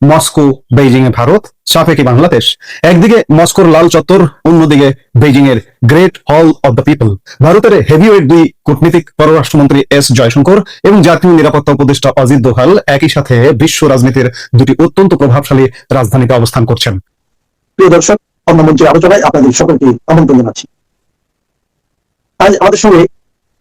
Moscow, Beijing এ ভারত, চাপে কি বাংলাদেশ? একদিকে মস্কোর লাল চত্বর, অন্যদিকে বেইজিং এর গ্রেট হল অব দ্য পিপল। ভারতের হেভিওয়েট দুই কূটনীতিক পররাষ্ট্রমন্ত্রী এস জয়শঙ্কর এবং জাতীয় নিরাপত্তা উপদেষ্টা অজিত দোভাল একই সাথে বিশ্ব রাজনীতির দুটি অত্যন্ত প্রভাবশালী রাজধানীতে অবস্থান করছেন। প্রিয় দর্শক, অন্য মঞ্চের আলোচনায় আপনাদের সকলকে আমন্ত্রণ জানাচ্ছি। আজ আমাদের সঙ্গে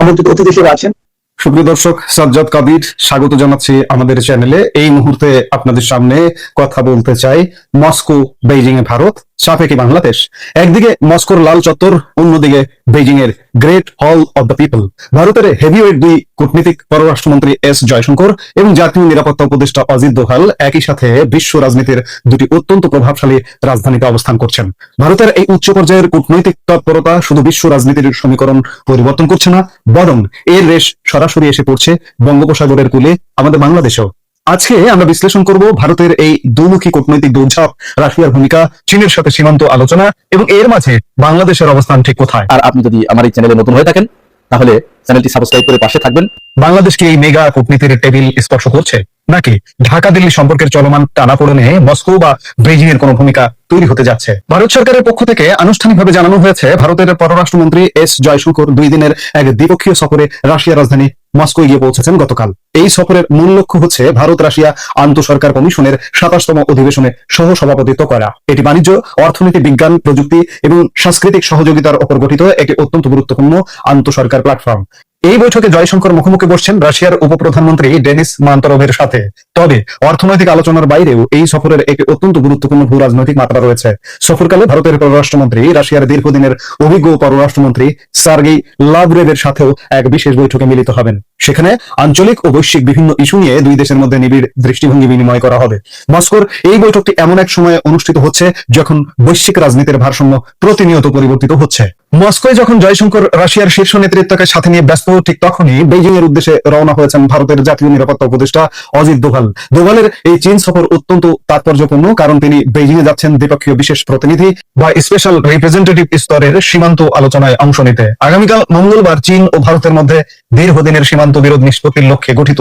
আমন্ত্রিত অতিথি হিসেবে আছেন সুপ্রিয় দর্শক, সাজ্জাদ কাদির স্বাগত জানাচ্ছি আমাদের চ্যানেলে। এই মুহূর্তে আপনাদের সামনে কথা বলতে চাই মস্কো, বেইজিং এ ভারত, চাপে কি বাংলাদেশ? একদিকে মস্কোর লাল চত্বর, অন্যদিকে বেইজিং এর গ্রেট হল অব দ্য পিপল। ভারতের হেভিওয়েট দুই কূটনীতিক পররাষ্ট্রমন্ত্রী এস জয়শঙ্কর এবং জাতীয় নিরাপত্তা উপদেষ্টা অজিত দোভাল একই সাথে বিশ্ব রাজনীতির দুটি অত্যন্ত প্রভাবশালী রাজধানীতে অবস্থান করছেন। ভারতের এই উচ্চ পর্যায়ের কূটনৈতিক তৎপরতা শুধু বিশ্ব রাজনীতির সমীকরণ পরিবর্তন করছে না, বরং এর রেশ সরাসরি এসে পড়ছে বঙ্গোপসাগরের কূলে আমাদের বাংলাদেশেও। আজকে আমরা বিশ্লেষণ করব ভারতের এই দুমুখী কূটনৈতিক দৌড়ঝাঁপ, রাশিয়ার ভূমিকা, চীনের সাথে সীমান্ত আলোচনা এবং এর মাঝে বাংলাদেশের অবস্থান ঠিক কোথায়। আর আপনি যদি আমার এই চ্যানেলে নতুন হয়ে থাকেন তাহলে চ্যানেলটি সাবস্ক্রাইব করে পাশে থাকবেন। বাংলাদেশ কি এই মেগা কূটনীতির টেবিল স্পর্শ করছে, নাকি ঢাকা দিল্লি সম্পর্কের চলমান টানাপোড়েনে মস্কো বা বেইজিং এর কোন ভূমিকা তৈরি হতে যাচ্ছে? ভারত সরকারের পক্ষ থেকে আনুষ্ঠানিকভাবে জানানো হয়েছে, ভারতের পররাষ্ট্রমন্ত্রী এস জয়শঙ্কর 2 দিনের এক দ্বিপক্ষীয় সফরে রাশিয়ার রাজধানী মস্কো গিয়ে পৌঁছেছেন গতকাল। এই সফরের মূল লক্ষ্য হচ্ছে ভারত রাশিয়া আন্তঃসরকার কমিশনের 27তম অধিবেশনে সহ সভাপতিত্ব করা। এটি বাণিজ্য, অর্থনীতি, বিজ্ঞান, প্রযুক্তি এবং সাংস্কৃতিক সহযোগিতার উপর গঠিত একটি অত্যন্ত গুরুত্বপূর্ণ আন্তঃসরকার প্ল্যাটফর্ম। এই বৈঠকে জয়শঙ্কর মুখোমুখি বসছেন রাশিয়ার উপপ্রধানমন্ত্রী ডেনিস মান্তরভের সাথে। তবে অর্থনৈতিক আলোচনার বাইরেও এই সফরের একটি অত্যন্ত গুরুত্বপূর্ণ ভূ রাজনৈতিক মাত্রা রয়েছে। সফরকালে ভারতের পররাষ্ট্রমন্ত্রী রাশিয়ার দীর্ঘদিনের অভিজ্ঞ পররাষ্ট্রমন্ত্রী সার্গেই লাভরেভের সাথেও এক বিশেষ বৈঠকে মিলিত হবেন। সেখানে আঞ্চলিক ও বৈশ্বিক বিভিন্ন ইস্যু নিয়ে দুই দেশের মধ্যে নিবিড় দৃষ্টিভঙ্গি বিনিময় করা হবে। মস্কোর এই বৈঠকটি এমন এক সময়ে অনুষ্ঠিত হচ্ছে যখন বৈশ্বিক রাজনীতির ভারসাম্য প্রতিনিয়ত পরিবর্তিত হচ্ছে। মস্কোয় যখন জয়শঙ্কর রাশিয়ার শীর্ষ নেতৃত্বকে সাথে নিয়ে ব্যস্ত, ঠিক তখনই বেইজিং এর উদ্দেশ্যে রওনা হয়েছেন ভারতের জাতীয় নিরাপত্তা উপদেষ্টা অজিত দোভাল। দোভালের এই চীন সফর অত্যন্ত তাৎপর্যপূর্ণ, কারণ তিনি বেইজিং এ যাচ্ছেন দ্বিপক্ষীয় বিশেষ প্রতিনিধি বা স্পেশাল রিপ্রেজেন্টেটিভ স্তরের সীমান্ত আলোচনায় অংশ নিতে। আগামীকাল মঙ্গলবার চীন ও ভারতের মধ্যে দীর্ঘদিনের সীমান্ত বিরোধ নিষ্পত্তির লক্ষ্যে গঠিত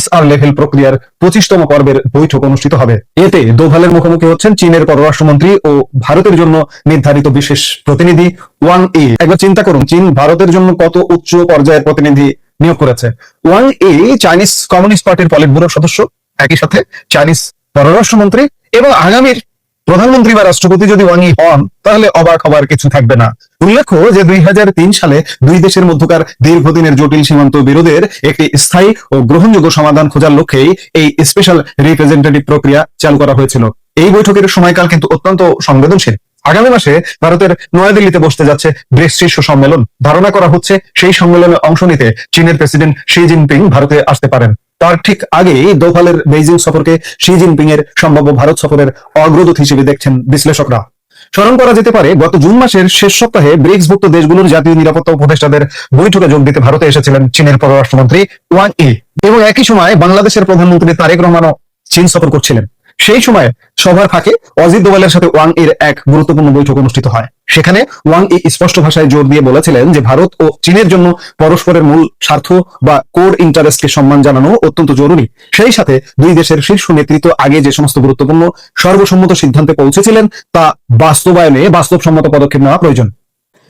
SR লেভেল প্রক্রিয়ার 25তম পর্বের বৈঠক অনুষ্ঠিত হবে। এতে দোভালের মুখোমুখি হচ্ছেন চীনের পররাষ্ট্রমন্ত্রী ও ভারতের জন্য নির্ধারিত বিশেষ প্রতিনিধি ওয়াং ই। একবার চিন্তা করুন, চীন ভারতের জন্য কত উচ্চ পর্যায়ের প্রতিনিধি নিয়োগ করেছে। ওয়াং ই চাইনিজ কমিউনিস্ট পার্টির পলিট ব্যুরোর সদস্য, একই সাথে চাইনিজ পররাষ্ট্রমন্ত্রী, এবং আগামীর প্রধানমন্ত্রী বা রাষ্ট্রপতি যদি ওয়াং ই হন তাহলে অবাক হবার কিছু থাকবে না। উল্লেখ্য যে 2003 সালে দুই দেশের মধ্যকার দীর্ঘদিনের জটিল সীমান্ত বিরোধের একটি স্থায়ী ও গ্রহণযোগ্য সমাধান খোঁজার লক্ষ্যেই এই স্পেশাল রিপ্রেজেন্টেটিভ প্রক্রিয়া চালু করা হয়েছিল। এই বৈঠকের সময়কাল কিন্তু অত্যন্ত সংবেদনশীল। আগামী মাসে ভারতের নয়াদিল্লিতে বসতে যাচ্ছে ব্রিক্স শীর্ষ সম্মেলন। ধারণা করা হচ্ছে সেই সম্মেলনে অংশ নিতে চীনের প্রেসিডেন্ট শি জিনপিং ভারতে আসতে পারেন। তার ঠিক আগেই দোভালের বেইজিং সফরকে শি জিনপিং এর সম্ভাব্য ভারত সফরের অগ্রদূত হিসেবে দেখছেন বিশ্লেষকরা। স্মরণ করা যেতে পারে, গত জুন মাসের শেষ সপ্তাহে ব্রিক্সভুক্ত দেশগুলোর জাতীয় নিরাপত্তা উপদেষ্টাদের বৈঠকে যোগ দিতে ভারতে এসেছিলেন চীনের পররাষ্ট্রমন্ত্রী ওয়াং ই, এবং একই সময় বাংলাদেশের প্রধানমন্ত্রী তারেক রহমানও চীন সফর করছিলেন। সেই সময় সভার ফাঁকে অজিত দোভালের সাথে ওয়াং এর এক গুরুত্বপূর্ণ বৈঠক অনুষ্ঠিত হয়। সেখানে ওয়াং ই স্পষ্ট ভাষায় জোর দিয়ে বলেছিলেন যে ভারত ও চীনের জন্য পরস্পরের মূল স্বার্থ বা কোর ইন্টারেস্টকে সম্মান জানানো অত্যন্ত জরুরি। সেই সাথে দুই দেশের শীর্ষ নেতৃত্ব আগে যে সমস্ত গুরুত্বপূর্ণ সর্বসম্মত সিদ্ধান্তে পৌঁছেছিলেন তা বাস্তবায়নে বাস্তবসম্মত পদক্ষেপ নেওয়া প্রয়োজন।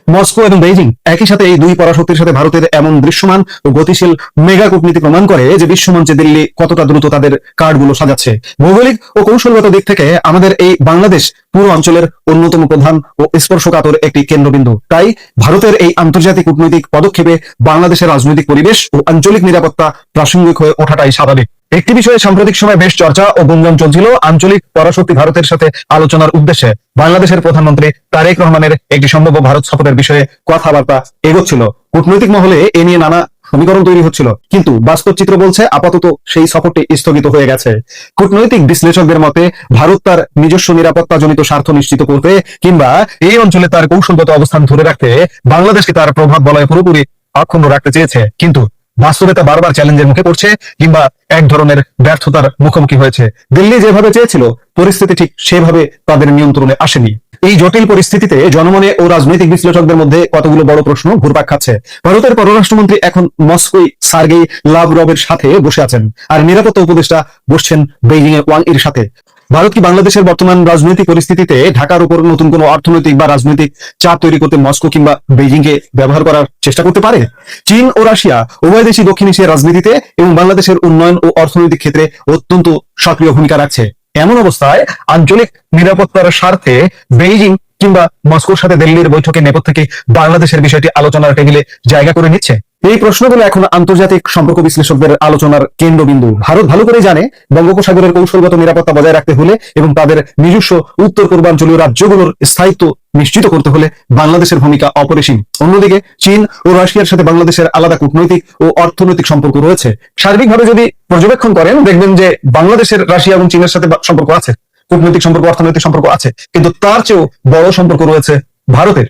মস্কো এবং বেইজিং একই সাথে এই দুই পরাশক্তির সাথে ভারতের এমন দৃশ্যমান ও গতিশীল মেগা কূটনীতি প্রমাণ করে যে বিশ্বমঞ্চে দিল্লি কতটা দ্রুত তাদের কার্ডগুলো সাজাচ্ছে। ভৌগোলিক ও কৌশলগত দিক থেকে আমাদের এই বাংলাদেশ পুরো অঞ্চলের অন্যতম প্রধান ও স্পর্শকাতর একটি কেন্দ্রবিন্দু। তাই ভারতের এই আন্তর্জাতিক কূটনৈতিক পদক্ষেপে বাংলাদেশের রাজনৈতিক পরিবেশ ও আঞ্চলিক নিরাপত্তা প্রাসঙ্গিক হয়ে ওঠাটাই স্বাভাবিক। একটি বিষয়ে সাম্প্রতিক সময় বেশ চর্চা ও গুঞ্জন চলছিল, আঞ্চলিক পরাশক্তি ভারতের সাথে আলোচনার উদ্দেশ্যে বাংলাদেশের প্রধানমন্ত্রী তারেক রহমানের একটি সম্ভাব্য ভারত সফরের বিষয়ে কথাবার্তা এগোচ্ছিল। কূটনৈতিক মহলে এ নিয়ে নানা সমীকরণ তৈরি হচ্ছিল, কিন্তু বাস্তব চিত্র বলছে আপাতত সেই সফরটি স্থগিত হয়ে গেছে। কূটনৈতিক বিশ্লেষকদের মতে ভারত তার নিজস্ব নিরাপত্তাজনিত স্বার্থ নিশ্চিত করতে কিংবা এই অঞ্চলে তার কৌশলগত অবস্থান ধরে রাখতে বাংলাদেশকে তার প্রভাব বলয় পুরোপুরি অক্ষুণ্ণ রাখতে চেয়েছে, কিন্তু বাস্তবে তা বারবার চ্যালেঞ্জের মুখে পড়ছে কিংবা এক ধরনের ব্যর্থতার মুখোমুখি হয়েছে। দিল্লি যেভাবে চেয়েছিল পরিস্থিতি ঠিক সেভাবে তাদের নিয়ন্ত্রণে আসেনি। এই জটিল পরিস্থিতিতে জনমনে ও রাজনৈতিক বিশ্লেষকদের মধ্যে কতগুলো বড় প্রশ্ন ঘুরপাক খাচ্ছে। ভারতের পররাষ্ট্রমন্ত্রী এখন মস্কোয় সার্গেই লাভরভের সাথে বসে আছেন, আর নিরাপত্তা উপদেষ্টা বসছেন বেইজিং এ ওয়াং ইর সাথে। ভারত কি বাংলাদেশের বর্তমান রাজনৈতিক পরিস্থিতিতে ঢাকার উপর নতুন কোনো অর্থনৈতিক বা রাজনৈতিক চাপ তৈরি করতে মস্কো কিংবা বেইজিং কে ব্যবহার করার চেষ্টা করতে পারে? চীন ও রাশিয়া উভয় দেশই দক্ষিণ এশিয়ার রাজনীতিতে এবং বাংলাদেশের উন্নয়ন ও অর্থনৈতিক ক্ষেত্রে অত্যন্ত সক্রিয় ভূমিকা রাখছে। এমন অবস্থায় আঞ্চলিক নিরাপত্তার স্বার্থে বেইজিং কিংবা মস্কোর সাথে দিল্লির বৈঠকের নেপথ্যে বাংলাদেশের বিষয়টি আলোচনার টেবিলে জায়গা করে নিচ্ছে। এই প্রশ্নগুলো এখন আন্তর্জাতিক সম্পর্ক বিশ্লেষকদের আলোচনার কেন্দ্রবিন্দু। ভারত ভালো করে জানে বঙ্গোপসাগরের কৌশলগত নিরাপত্তা বজায় রাখতে হলে এবং তাদের নিজস্ব উত্তর পূর্বাঞ্চলীয় রাজ্যগুলোর স্থায়িত্ব নিশ্চিত করতে হলে বাংলাদেশের ভূমিকা অপরিসীম। অন্যদিকে চীন ও রাশিয়ার সাথে বাংলাদেশের আলাদা কূটনৈতিক ও অর্থনৈতিক সম্পর্ক রয়েছে। সার্বিকভাবে যদি পর্যবেক্ষণ করেন দেখবেন যে বাংলাদেশের রাশিয়া এবং চীনের সাথে সম্পর্ক আছে, কূটনৈতিক সম্পর্ক, অর্থনৈতিক সম্পর্ক আছে, কিন্তু তার চেয়েও বড় সম্পর্ক রয়েছে ভারতের।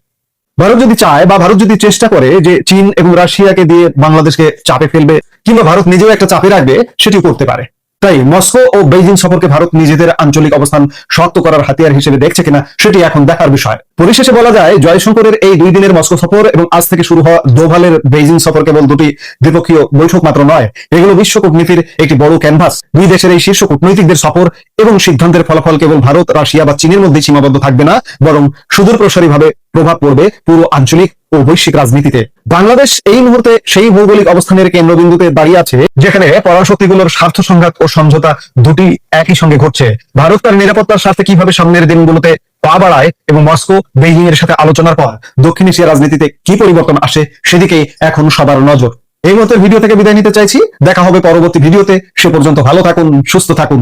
ভারত যদি চায় বা ভারত যদি চেষ্টা করে যে চীন এবং রাশিয়াকে দিয়ে বাংলাদেশকে চাপে ফেলবে কিংবা ভারত নিজেও একটা চাপে রাখবে, সেটিও করতে পারে। তাই মস্কো ও বেইজিং সফরকে ভারত নিজেদের আঞ্চলিক অবস্থান শক্ত করার হাতিয়ার হিসেবে দেখছে কিনা সেটি এখন দেখার বিষয়। পরিশেষে বলা যায় জয়শঙ্করের এই 2 দিনের মস্কো সফর এবং আজ থেকে শুরু হওয়া দোভালের বেইজিং সফর কেবল দুটি দ্বিপক্ষীয় বৈঠক মাত্র নয়, এগুলো বিশ্ব কূটনীতির একটি বড় ক্যানভাস। দুই দেশের এই শীর্ষ কূটনৈতিকদের সফর এবং সিদ্ধান্তের ফলাফল কেবল ভারত, রাশিয়া বা চীনের মধ্যে সীমাবদ্ধ থাকবে না, বরং সুদূর প্রসারী ভাবে প্রভাব পড়বে পুরো আঞ্চলিক ও বৈশ্বিক রাজনীতিতে। বাংলাদেশ এই মুহূর্তে সেই ভৌগোলিক অবস্থানের কেন্দ্রবিন্দুতে দাঁড়িয়ে আছে যেখানে পরাশক্তিগুলোর স্বার্থ সংঘাত ও সমঝোতা দুটি একই সঙ্গে ঘটছে। ভারত তার নিরাপত্তার স্বার্থে কিভাবে সামনের দিনগুলোতে পা বাড়ায় এবং মস্কো বেইজিং এর সাথে আলোচনার পর দক্ষিণ এশিয়া রাজনীতিতে কি পরিবর্তন আসে সেদিকেই এখন সবার নজর। এই মুহূর্তের ভিডিও থেকে বিদায় নিতে চাইছি। দেখা হবে পরবর্তী ভিডিওতে। সে পর্যন্ত ভালো থাকুন, সুস্থ থাকুন।